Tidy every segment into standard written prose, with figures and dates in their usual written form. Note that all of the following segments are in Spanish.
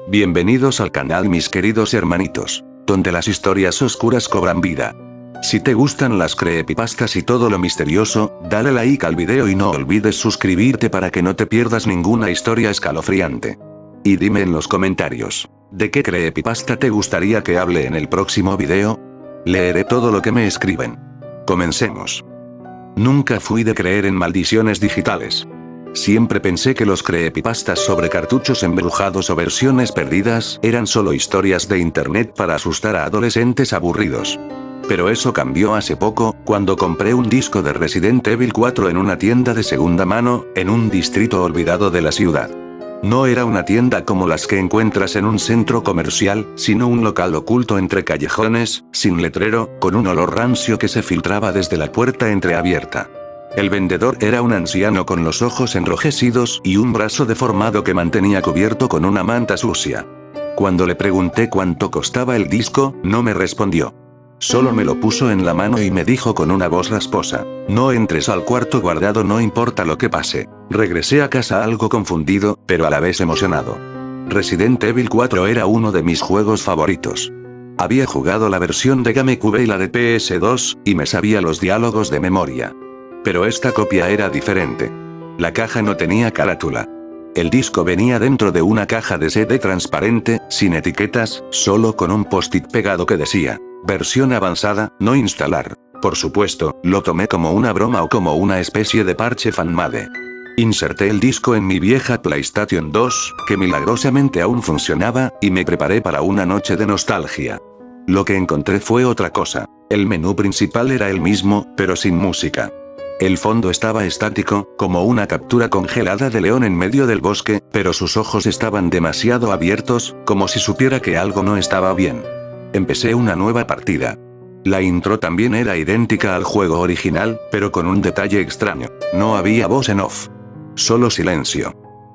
Bienvenidos al canal mis queridos hermanitos, donde las historias oscuras cobran vida. Si te gustan las creepypastas y todo lo misterioso, dale like al video y no olvides suscribirte para que no te pierdas ninguna historia escalofriante. Y dime en los comentarios, ¿de qué creepypasta te gustaría que hable en el próximo video? Leeré todo lo que me escriben. Comencemos. Nunca fui de creer en maldiciones digitales. Siempre pensé que los creepypastas sobre cartuchos embrujados o versiones perdidas eran solo historias de internet para asustar a adolescentes aburridos. Pero eso cambió hace poco, cuando compré un disco de Resident Evil 4 en una tienda de segunda mano, en un distrito olvidado de la ciudad. No era una tienda como las que encuentras en un centro comercial, sino un local oculto entre callejones, sin letrero, con un olor rancio que se filtraba desde la puerta entreabierta. El vendedor era un anciano con los ojos enrojecidos y un brazo deformado que mantenía cubierto con una manta sucia. Cuando le pregunté cuánto costaba el disco, no me respondió. Solo me lo puso en la mano y me dijo con una voz rasposa: "No entres al cuarto guardado, no importa lo que pase". Regresé a casa algo confundido, pero a la vez emocionado. Resident Evil 4 era uno de mis juegos favoritos. Había jugado la versión de GameCube y la de PS2, y me sabía los diálogos de memoria. Pero esta copia era diferente. La caja no tenía carátula. El disco venía dentro de una caja de CD transparente, sin etiquetas, solo con un post-it pegado que decía: "Versión avanzada, no instalar". Por supuesto, lo tomé como una broma o como una especie de parche fanmade. Inserté el disco en mi vieja PlayStation 2, que milagrosamente aún funcionaba, y me preparé para una noche de nostalgia. Lo que encontré fue otra cosa. El menú principal era el mismo, pero sin música. El fondo estaba estático, como una captura congelada de León en medio del bosque, pero sus ojos estaban demasiado abiertos, como si supiera que algo no estaba bien. Empecé una nueva partida. La intro también era idéntica al juego original, pero con un detalle extraño. No había voz en off. Solo silencio.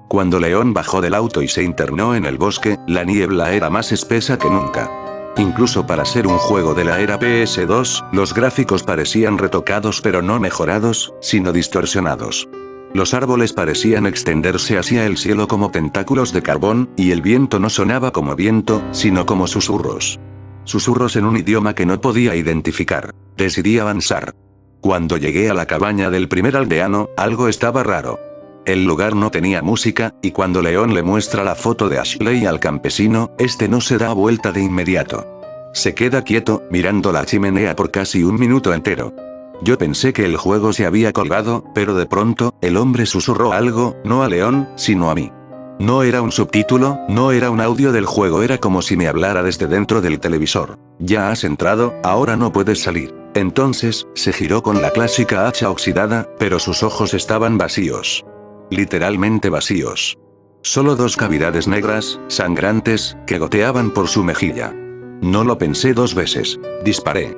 Cuando León bajó del auto y se internó en el bosque, la niebla era más espesa que nunca. Incluso para ser un juego de la era PS2, los gráficos parecían retocados pero no mejorados, sino distorsionados. Los árboles parecían extenderse hacia el cielo como tentáculos de carbón, y el viento no sonaba como viento, sino como susurros. Susurros en un idioma que no podía identificar. Decidí avanzar. Cuando llegué a la cabaña del primer aldeano, algo estaba raro. El lugar no tenía música, y cuando León le muestra la foto de Ashley al campesino, este no se da vuelta de inmediato. Se queda quieto, mirando la chimenea por casi un minuto entero. Yo pensé que el juego se había colgado, pero de pronto, el hombre susurró algo, no a León, sino a mí. No era un subtítulo, no era un audio del juego, era como si me hablara desde dentro del televisor. "Ya has entrado, ahora no puedes salir". Entonces, se giró con la clásica hacha oxidada, pero sus ojos estaban vacíos. Literalmente vacíos. Solo dos cavidades negras, sangrantes, que goteaban por su mejilla. No lo pensé dos veces. Disparé.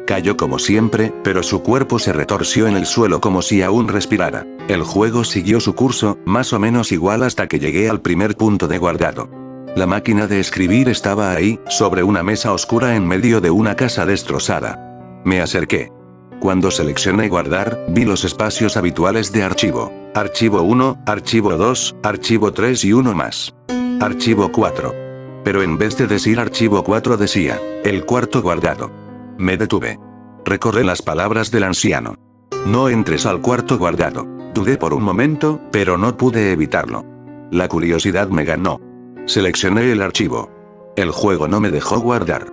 Cayó como siempre, pero su cuerpo se retorció en el suelo como si aún respirara. El juego siguió su curso, más o menos igual hasta que llegué al primer punto de guardado. La máquina de escribir estaba ahí, sobre una mesa oscura en medio de una casa destrozada. Me acerqué. Cuando seleccioné guardar, vi los espacios habituales de archivo. Archivo 1, archivo 2, archivo 3 y uno más. Archivo 4. Pero en vez de decir archivo 4 decía: "el cuarto guardado". Me detuve. Recordé las palabras del anciano. "No entres al cuarto guardado". Dudé por un momento, pero no pude evitarlo. La curiosidad me ganó. Seleccioné el archivo. El juego no me dejó guardar.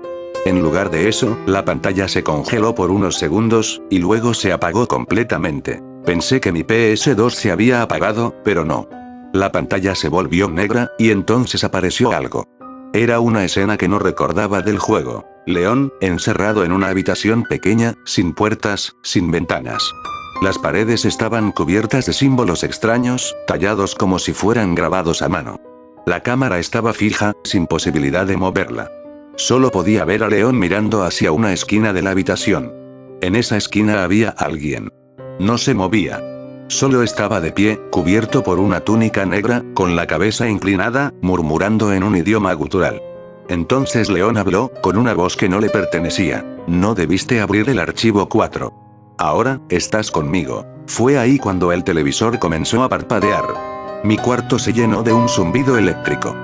En lugar de eso, la pantalla se congeló por unos segundos, y luego se apagó completamente. Pensé que mi PS2 se había apagado, pero no. La pantalla se volvió negra, y entonces apareció algo. Era una escena que no recordaba del juego. León, encerrado en una habitación pequeña, sin puertas, sin ventanas. Las paredes estaban cubiertas de símbolos extraños, tallados como si fueran grabados a mano. La cámara estaba fija, sin posibilidad de moverla. Solo podía ver a León mirando hacia una esquina de la habitación. En esa esquina había alguien. No se movía. Solo estaba de pie, cubierto por una túnica negra, con la cabeza inclinada, murmurando en un idioma gutural. Entonces León habló, con una voz que no le pertenecía: "No debiste abrir el archivo 4. Ahora, estás conmigo". Fue ahí cuando el televisor comenzó a parpadear. Mi cuarto se llenó de un zumbido eléctrico.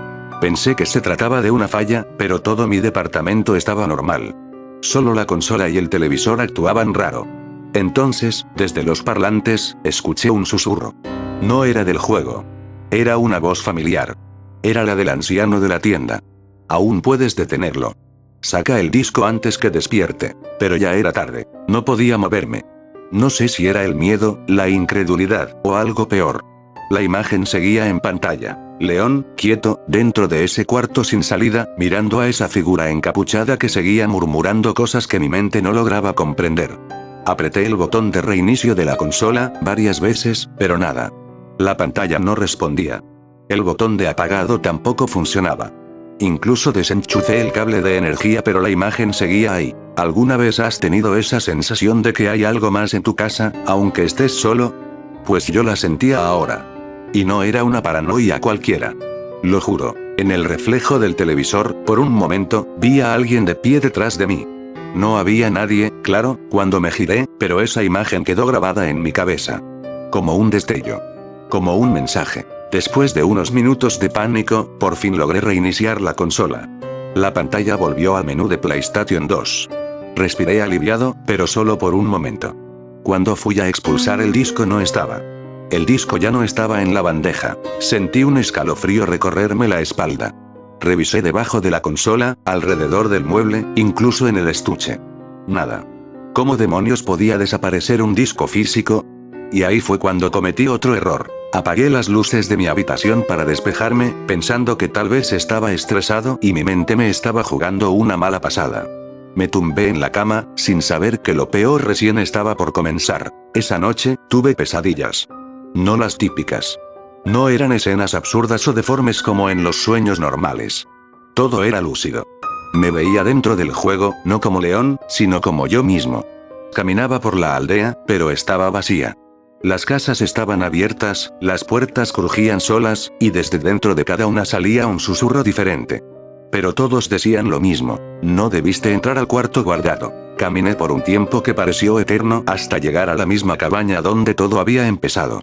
Pensé que se trataba de una falla, pero todo mi departamento estaba normal. Solo la consola y el televisor actuaban raro. Entonces, desde los parlantes, escuché un susurro. No era del juego. Era una voz familiar. Era la del anciano de la tienda. Aún puedes detenerlo. Saca el disco antes que despierte. Pero ya era tarde. No podía moverme. No sé si era el miedo, la incredulidad, o algo peor. La imagen seguía en pantalla. León, quieto, dentro de ese cuarto sin salida, mirando a esa figura encapuchada que seguía murmurando cosas que mi mente no lograba comprender. Apreté el botón de reinicio de la consola, varias veces, pero nada. La pantalla no respondía. El botón de apagado tampoco funcionaba. Incluso desenchufé el cable de energía, pero la imagen seguía ahí. ¿Alguna vez has tenido esa sensación de que hay algo más en tu casa, aunque estés solo? Pues yo la sentía ahora. Y no era una paranoia cualquiera. Lo juro, en el reflejo del televisor, por un momento, vi a alguien de pie detrás de mí. No había nadie, claro, cuando me giré, pero esa imagen quedó grabada en mi cabeza. Como un destello. Como un mensaje. Después de unos minutos de pánico, por fin logré reiniciar la consola. La pantalla volvió al menú de PlayStation 2. Respiré aliviado, pero solo por un momento. Cuando fui a expulsar el disco no estaba. El disco ya no estaba en la bandeja. Sentí un escalofrío recorrerme la espalda. Revisé debajo de la consola, alrededor del mueble, incluso en el estuche. Nada. ¿Cómo demonios podía desaparecer un disco físico? Y ahí fue cuando cometí otro error. Apagué las luces de mi habitación para despejarme, pensando que tal vez estaba estresado y mi mente me estaba jugando una mala pasada. Me tumbé en la cama, sin saber que lo peor recién estaba por comenzar. Esa noche, tuve pesadillas. No las típicas. No eran escenas absurdas o deformes como en los sueños normales. Todo era lúcido. Me veía dentro del juego, no como León, sino como yo mismo. Caminaba por la aldea, pero estaba vacía. Las casas estaban abiertas, las puertas crujían solas, y desde dentro de cada una salía un susurro diferente. Pero todos decían lo mismo: no debiste entrar al cuarto guardado. Caminé por un tiempo que pareció eterno hasta llegar a la misma cabaña donde todo había empezado.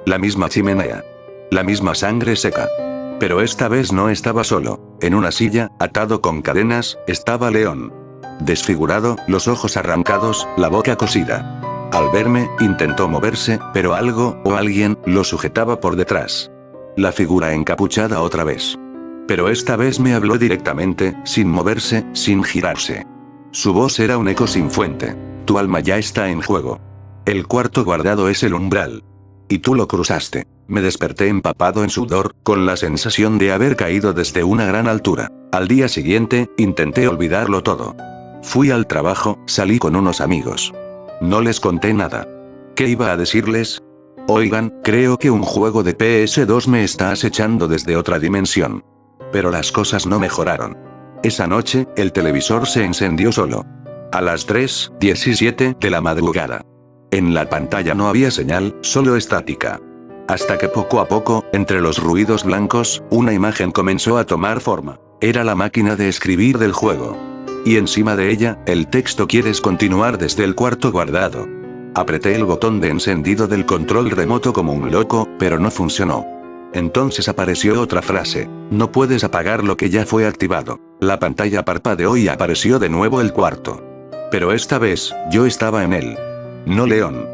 La misma chimenea. La misma sangre seca. Pero esta vez no estaba solo. En una silla, atado con cadenas, estaba León. Desfigurado, los ojos arrancados, la boca cosida. Al verme, intentó moverse, pero algo, o alguien, lo sujetaba por detrás. La figura encapuchada otra vez. Pero esta vez me habló directamente, sin moverse, sin girarse. Su voz era un eco sin fuente. Tu alma ya está en juego. El cuarto guardado es el umbral. Y tú lo cruzaste. Me desperté empapado en sudor, con la sensación de haber caído desde una gran altura. Al día siguiente, intenté olvidarlo todo. Fui al trabajo, salí con unos amigos. No les conté nada. ¿Qué iba a decirles? Oigan, creo que un juego de PS2 me está acechando desde otra dimensión. Pero las cosas no mejoraron. Esa noche, el televisor se encendió solo. A las 3:17 de la madrugada. En la pantalla no había señal, solo estática. Hasta que poco a poco, entre los ruidos blancos, una imagen comenzó a tomar forma. Era la máquina de escribir del juego. Y encima de ella, el texto: ¿quieres continuar desde el cuarto guardado? Apreté el botón de encendido del control remoto como un loco, pero no funcionó. Entonces apareció otra frase: no puedes apagar lo que ya fue activado. La pantalla parpadeó y apareció de nuevo el cuarto. Pero esta vez, yo estaba en él. No León.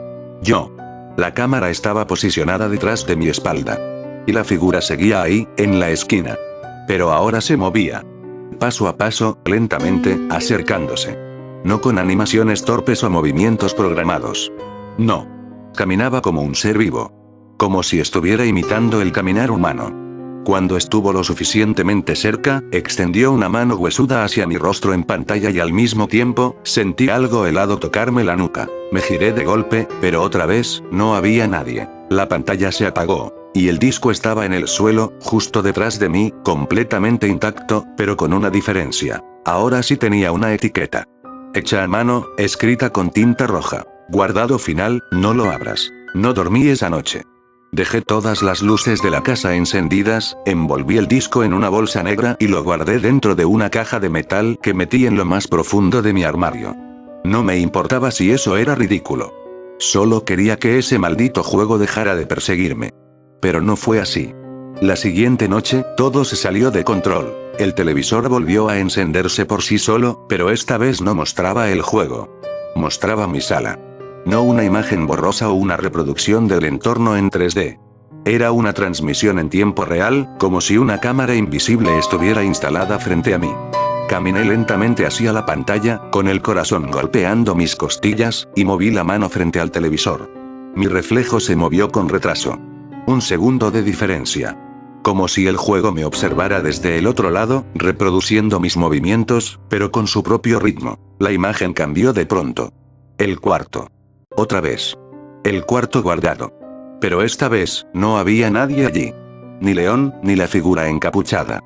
Yo. La cámara estaba posicionada detrás de mi espalda. Y la figura seguía ahí, en la esquina. Pero ahora se movía. Paso a paso, lentamente, acercándose. No con animaciones torpes o movimientos programados. No. Caminaba como un ser vivo. Como si estuviera imitando el caminar humano. Cuando estuvo lo suficientemente cerca, extendió una mano huesuda hacia mi rostro en pantalla y al mismo tiempo, sentí algo helado tocarme la nuca. Me giré de golpe, pero otra vez, no había nadie. La pantalla se apagó. Y el disco estaba en el suelo, justo detrás de mí, completamente intacto, pero con una diferencia. Ahora sí tenía una etiqueta. Hecha a mano, escrita con tinta roja. Guardado final, no lo abras. No dormí esa noche. Dejé todas las luces de la casa encendidas, envolví el disco en una bolsa negra y lo guardé dentro de una caja de metal que metí en lo más profundo de mi armario. No me importaba si eso era ridículo. Solo quería que ese maldito juego dejara de perseguirme. Pero no fue así. La siguiente noche, todo se salió de control. El televisor volvió a encenderse por sí solo, pero esta vez no mostraba el juego. Mostraba mi sala. No una imagen borrosa o una reproducción del entorno en 3D. Era una transmisión en tiempo real, como si una cámara invisible estuviera instalada frente a mí. Caminé lentamente hacia la pantalla, con el corazón golpeando mis costillas, y moví la mano frente al televisor. Mi reflejo se movió con retraso. 1 segundo de diferencia. Como si el juego me observara desde el otro lado, reproduciendo mis movimientos, pero con su propio ritmo. La imagen cambió de pronto. El cuarto. Otra vez. El cuarto guardado. Pero esta vez, no había nadie allí. Ni León, ni la figura encapuchada.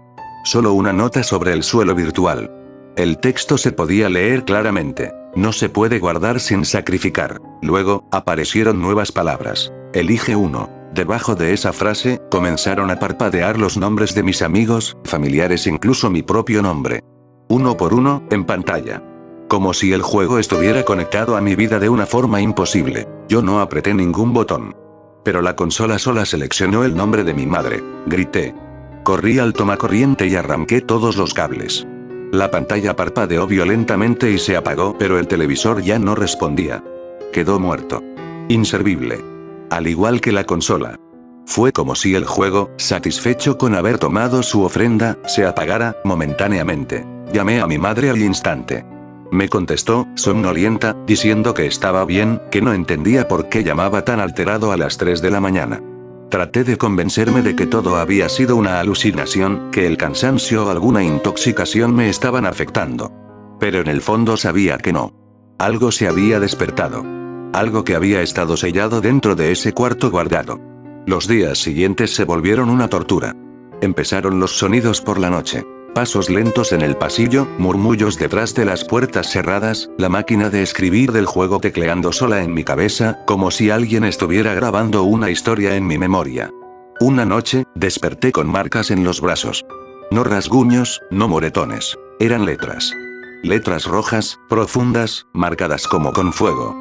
Solo una nota sobre el suelo virtual. El texto se podía leer claramente. No se puede guardar sin sacrificar. Luego, aparecieron nuevas palabras. Elige uno. Debajo de esa frase, comenzaron a parpadear los nombres de mis amigos, familiares, incluso mi propio nombre. Uno por uno, en pantalla. Como si el juego estuviera conectado a mi vida de una forma imposible. Yo no apreté ningún botón. Pero la consola sola seleccionó el nombre de mi madre. Grité. Corrí al tomacorriente y arranqué todos los cables. La pantalla parpadeó violentamente y se apagó, pero el televisor ya no respondía. Quedó muerto. Inservible. Al igual que la consola. Fue como si el juego, satisfecho con haber tomado su ofrenda, se apagara, momentáneamente. Llamé a mi madre al instante. Me contestó, somnolienta, diciendo que estaba bien, que no entendía por qué llamaba tan alterado a las 3 de la mañana. Traté de convencerme de que todo había sido una alucinación, que el cansancio o alguna intoxicación me estaban afectando. Pero en el fondo sabía que no. Algo se había despertado. Algo que había estado sellado dentro de ese cuarto guardado. Los días siguientes se volvieron una tortura. Empezaron los sonidos por la noche. Pasos lentos en el pasillo, murmullos detrás de las puertas cerradas, la máquina de escribir del juego tecleando sola en mi cabeza, como si alguien estuviera grabando una historia en mi memoria. Una noche, desperté con marcas en los brazos. No rasguños, no moretones. Eran letras. Letras rojas, profundas, marcadas como con fuego.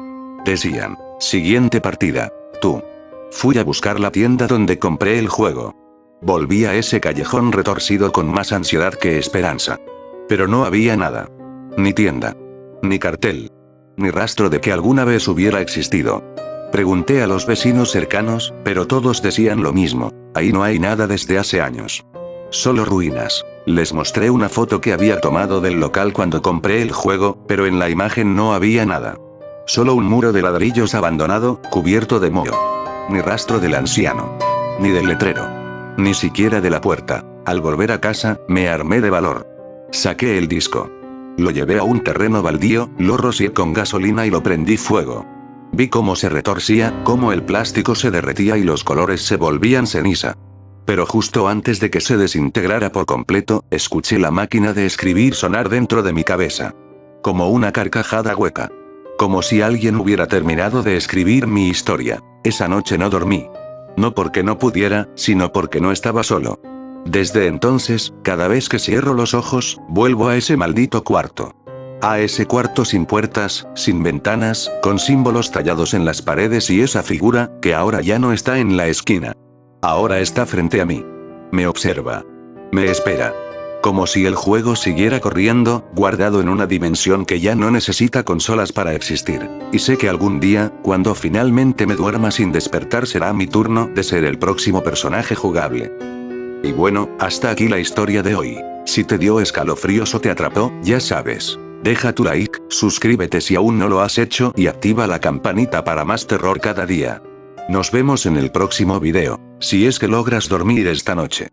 Decían: siguiente partida. Tú. Fui a buscar la tienda donde compré el juego. Volví a ese callejón retorcido con más ansiedad que esperanza. Pero no había nada. Ni tienda. Ni cartel. Ni rastro de que alguna vez hubiera existido. Pregunté a los vecinos cercanos, pero todos decían lo mismo: ahí no hay nada desde hace años. Solo ruinas. Les mostré una foto que había tomado del local cuando compré el juego, pero en la imagen no había nada. Solo un muro de ladrillos abandonado, cubierto de moho. Ni rastro del anciano. Ni del letrero. Ni siquiera de la puerta. Al volver a casa, me armé de valor. Saqué el disco. Lo llevé a un terreno baldío, lo rocié con gasolina y lo prendí fuego. Vi cómo se retorcía, cómo el plástico se derretía y los colores se volvían ceniza. Pero justo antes de que se desintegrara por completo, escuché la máquina de escribir sonar dentro de mi cabeza. Como una carcajada hueca. Como si alguien hubiera terminado de escribir mi historia. Esa noche no dormí. No porque no pudiera, sino porque no estaba solo. Desde entonces, cada vez que cierro los ojos, vuelvo a ese maldito cuarto. A ese cuarto sin puertas, sin ventanas, con símbolos tallados en las paredes y esa figura, que ahora ya no está en la esquina. Ahora está frente a mí. Me observa. Me espera. Como si el juego siguiera corriendo, guardado en una dimensión que ya no necesita consolas para existir. Y sé que algún día, cuando finalmente me duerma sin despertar, será mi turno de ser el próximo personaje jugable. Y bueno, hasta aquí la historia de hoy. Si te dio escalofríos o te atrapó, ya sabes. Deja tu like, suscríbete si aún no lo has hecho y activa la campanita para más terror cada día. Nos vemos en el próximo video, si es que logras dormir esta noche.